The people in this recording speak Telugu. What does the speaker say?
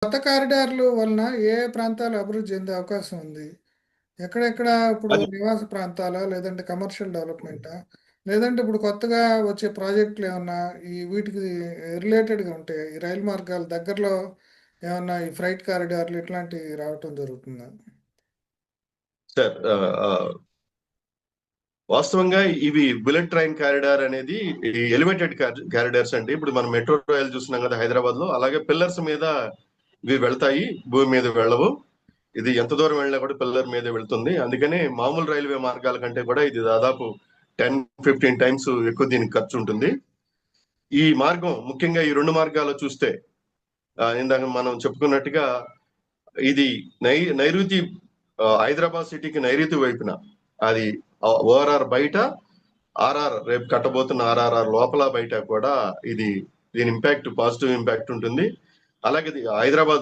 కొత్త కారిడార్లు వలన ఏ ప్రాంతాలు అభివృద్ధి చెందే అవకాశం ఉంది? ఎక్కడెక్కడ ఇప్పుడు అది నివాస ప్రాంతాలా? లేదంటే కమర్షియల్ డెవలప్‌మెంటా? లేదంటే ఇప్పుడు కొత్తగా వచ్చే ప్రాజెక్టులు ఏమన్నా ఈ వీటికి రిలేటెడ్‌గా ఉంటాయా? ఈ రైలు మార్గాల దగ్గరలో ఏమన్నా ఈ ఫ్రైట్ కారిడార్లు ఇట్లాంటివి రావటం జరుగుతుందా? సార్ వాస్తవంగా ఇవి బుల్లెట్ ట్రైన్ కారిడార్ అనేది ఈ ఎలివేటెడ్ కారిడార్స్ అండి. ఇప్పుడు మనం మెట్రో రైలు చూస్తున్నాం కదా హైదరాబాద్ లో, అలాగే పిల్లర్స్ మీద ఇవి వెళ్తాయి, భూమి మీద వెళ్ళవు. ఇది ఎంత దూరం వెళ్ళినా కూడా పిల్లర్ మీద వెళ్తుంది. అందుకనే మామూలు రైల్వే మార్గాల కంటే కూడా ఇది దాదాపు 10-15 టైమ్స్ ఎక్కువ దీనికి ఖర్చు ఉంటుంది. ఈ మార్గం ముఖ్యంగా ఈ రెండు మార్గాలు చూస్తే ఇందాక మనం చెప్పుకున్నట్టుగా ఇది నైరుతి హైదరాబాద్ సిటీకి నైరుతి వైపున, అది ఓఆర్ఆర్ బయట, ఆర్ఆర్ రేపు కట్టబోతున్న ఆర్ఆర్ఆర్ లోపల బయట కూడా ఇది దీని ఇంపాక్ట్ పాజిటివ్ ఇంపాక్ట్ ఉంటుంది. అలాగే ఇది హైదరాబాద్